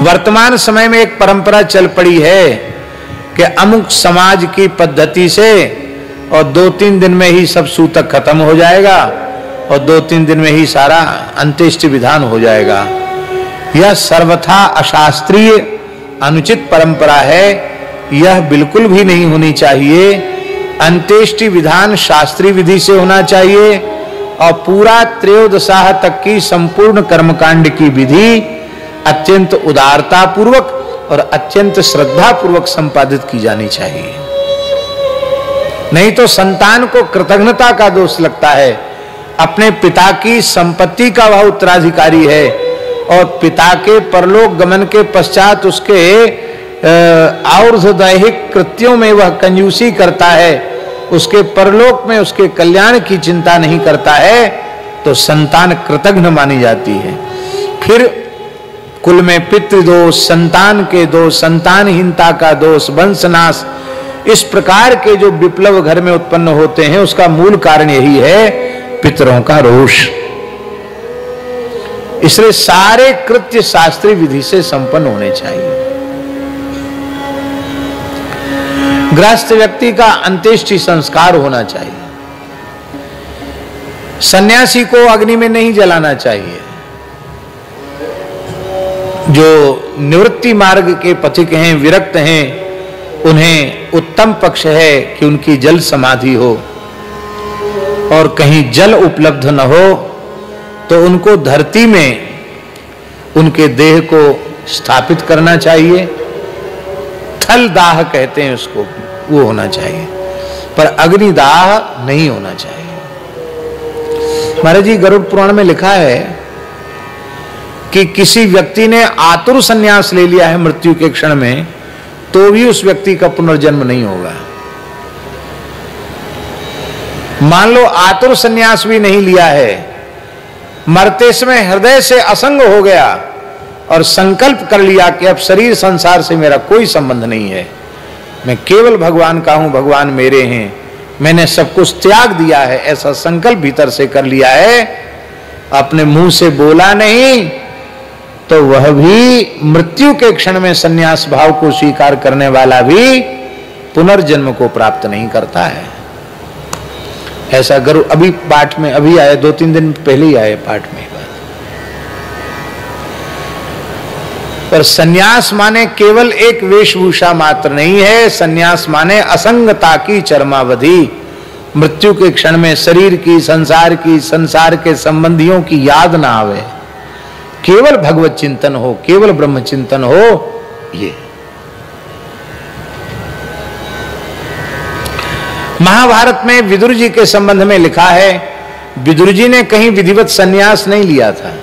वर्तमान समय में एक परंपरा चल पड़ी है कि अमुक समाज की पद्धति से और 2-3 दिन में ही सब सूतक खत्म हो जाएगा और 2-3 दिन में ही सारा अंत्येष्टि विधान हो जाएगा। यह सर्वथा अशास्त्रीय अनुचित परंपरा है। यह बिल्कुल भी नहीं होनी चाहिए। अंत्येष्टि विधान शास्त्रीय विधि से होना चाहिए और पूरा त्रयोदशाह तक की संपूर्ण कर्मकांड की विधि अत्यंत उदारता पूर्वक और अत्यंत श्रद्धा पूर्वक संपादित की जानी चाहिए। नहीं तो संतान को कृतज्ञता का दोष लगता है। अपने पिता की संपत्ति का वह उत्तराधिकारी है और पिता के परलोक गमन के पश्चात उसके और्ध्वदैहिक कृत्यों में वह कंजूसी करता है, उसके परलोक में उसके कल्याण की चिंता नहीं करता है, तो संतान कृतज्ञ मानी जाती है। फिर कुल में पितृदोष, संतान के दोष, संतानहीनता का दोष, वंशनाश, इस प्रकार के जो विप्लव घर में उत्पन्न होते हैं उसका मूल कारण यही है, पितरों का रोष। इसलिए सारे कृत्य शास्त्रीय विधि से संपन्न होने चाहिए। गृहस्थ व्यक्ति का अंत्येष्टि संस्कार होना चाहिए। सन्यासी को अग्नि में नहीं जलाना चाहिए। जो निवृत्ति मार्ग के पथिक हैं, विरक्त हैं, उन्हें उत्तम पक्ष है कि उनकी जल समाधि हो और कहीं जल उपलब्ध न हो तो उनको धरती में उनके देह को स्थापित करना चाहिए। थल दाह कहते हैं उसको, वो होना चाहिए, पर अग्निदाह नहीं होना चाहिए। महाराज जी, गरुड़ पुराण में लिखा है कि किसी व्यक्ति ने आतुर संन्यास ले लिया है मृत्यु के क्षण में, तो भी उस व्यक्ति का पुनर्जन्म नहीं होगा। मान लो आतुर संन्यास भी नहीं लिया है, मरते समय हृदय से असंग हो गया और संकल्प कर लिया कि अब शरीर संसार से मेरा कोई संबंध नहीं है, मैं केवल भगवान का हूं, भगवान मेरे हैं, मैंने सब कुछ त्याग दिया है, ऐसा संकल्प भीतर से कर लिया है, अपने मुंह से बोला नहीं, तो वह भी मृत्यु के क्षण में संन्यास भाव को स्वीकार करने वाला भी पुनर्जन्म को प्राप्त नहीं करता है। ऐसा गरुड़ अभी पाठ में अभी आए, 2-3 दिन पहले ही आए पाठ में। पर सन्यास माने केवल एक वेशभूषा मात्र नहीं है। सन्यास माने असंगता की चरमावधि। मृत्यु के क्षण में शरीर की, संसार के संबंधियों की याद ना आवे, केवल भगवत चिंतन हो, केवल ब्रह्म चिंतन हो। ये महाभारत में विदुर जी के संबंध में लिखा है, विदुर जी ने कहीं विधिवत संन्यास नहीं लिया था।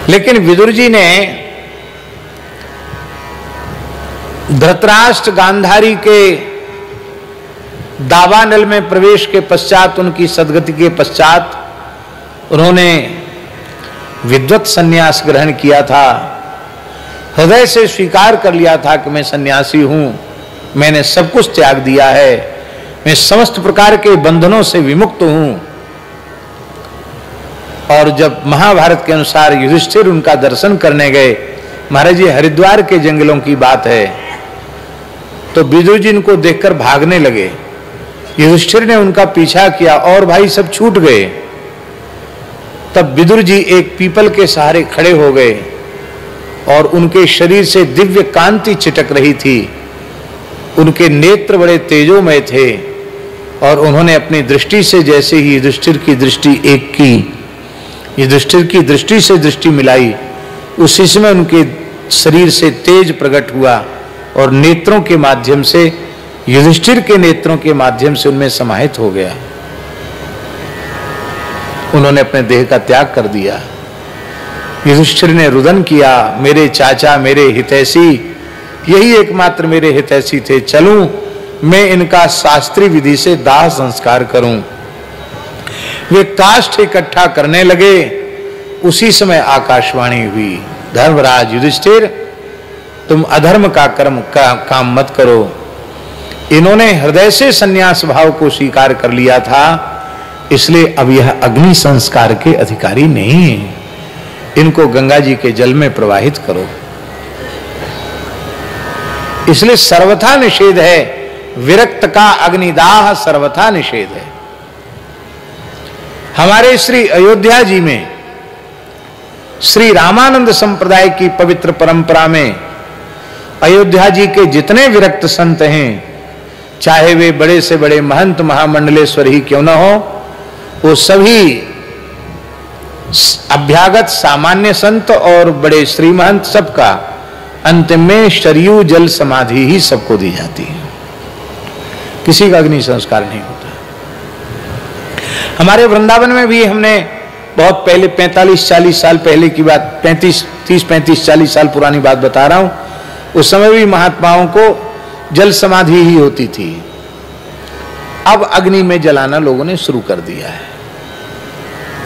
लेकिन विदुर जी ने धृतराष्ट्र गांधारी के दावानल में प्रवेश के पश्चात, उनकी सदगति के पश्चात उन्होंने विद्वत संन्यास ग्रहण किया था। हृदय से स्वीकार कर लिया था कि मैं सन्यासी हूं, मैंने सब कुछ त्याग दिया है, मैं समस्त प्रकार के बंधनों से विमुक्त हूं। और जब महाभारत के अनुसार युधिष्ठिर उनका दर्शन करने गए, महाराज जी हरिद्वार के जंगलों की बात है, तो विदुर जी इनको देखकर भागने लगे। युधिष्ठिर ने उनका पीछा किया और भाई सब छूट गए। तब विदुर जी एक पीपल के सहारे खड़े हो गए और उनके शरीर से दिव्य कांति चिटक रही थी। उनके नेत्र बड़े तेजोमय थे और उन्होंने अपनी दृष्टि से जैसे ही युधिष्ठिर की दृष्टि एक की, युधिष्ठिर की दृष्टि से दृष्टि मिलाई, उसी समय उनके शरीर से तेज प्रकट हुआ और नेत्रों के माध्यम से, युधिष्ठिर के नेत्रों के माध्यम से उनमें समाहित हो गया। उन्होंने अपने देह का त्याग कर दिया। युधिष्ठिर ने रुदन किया, मेरे चाचा, मेरे हितैषी, यही एकमात्र मेरे हितैषी थे, चलूं मैं इनका शास्त्रीय विधि से दाह संस्कार करूं। वे काष्ठ इकट्ठा करने लगे। उसी समय आकाशवाणी हुई, धर्मराज युधिष्ठिर, तुम अधर्म का काम मत करो। इन्होंने हृदय से संन्यास भाव को स्वीकार कर लिया था, इसलिए अब यह अग्नि संस्कार के अधिकारी नहीं है। इनको गंगा जी के जल में प्रवाहित करो। इसलिए सर्वथा निषेध है, विरक्त का अग्निदाह सर्वथा निषेध है। हमारे श्री अयोध्या जी में श्री रामानंद संप्रदाय की पवित्र परंपरा में अयोध्या जी के जितने विरक्त संत हैं, चाहे वे बड़े से बड़े महंत महामंडलेश्वर ही क्यों न हो, वो सभी अभ्यागत सामान्य संत और बड़े श्री महंत सबका अंतिम में शरयू जल समाधि ही सबको दी जाती है। किसी का अग्नि संस्कार नहीं होता। हमारे वृंदावन में भी हमने बहुत पहले 45-40 साल पहले की बात, 30-35-40 साल पुरानी बात बता रहा हूं, उस समय भी महात्माओं को जल समाधि ही होती थी। अब अग्नि में जलाना लोगों ने शुरू कर दिया है,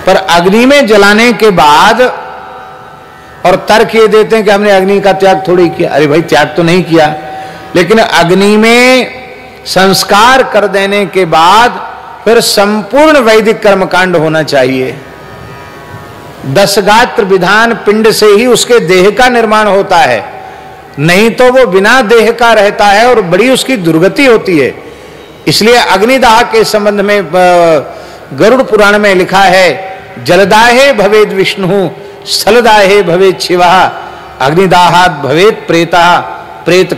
पर अग्नि में जलाने के बाद और तर्क ये देते हैं कि हमने अग्नि का त्याग थोड़ी किया। अरे भाई, त्याग तो नहीं किया, लेकिन अग्नि में संस्कार कर देने के बाद फिर संपूर्ण वैदिक कर्मकांड होना चाहिए। 10 गात्र विधान पिंड से ही उसके देह का निर्माण होता है, नहीं तो वो बिना देह का रहता है और बड़ी उसकी दुर्गति होती है। इसलिए अग्निदाह के संबंध में गरुड़ पुराण में लिखा है, जलदाहे भवेद विष्णु स्थलदाहे भवेद शिवा अग्निदाहात भवेद प्रेता प्रेत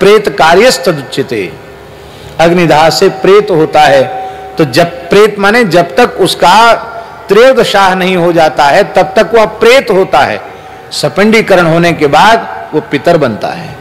प्रेत कार्यस्तदुच्यते। अग्निदाह से प्रेत होता है, तो जब प्रेत माने जब तक उसका त्रयोदशाह नहीं हो जाता है तब तक वह प्रेत होता है। सपिंडीकरण होने के बाद वो पितर बनता है।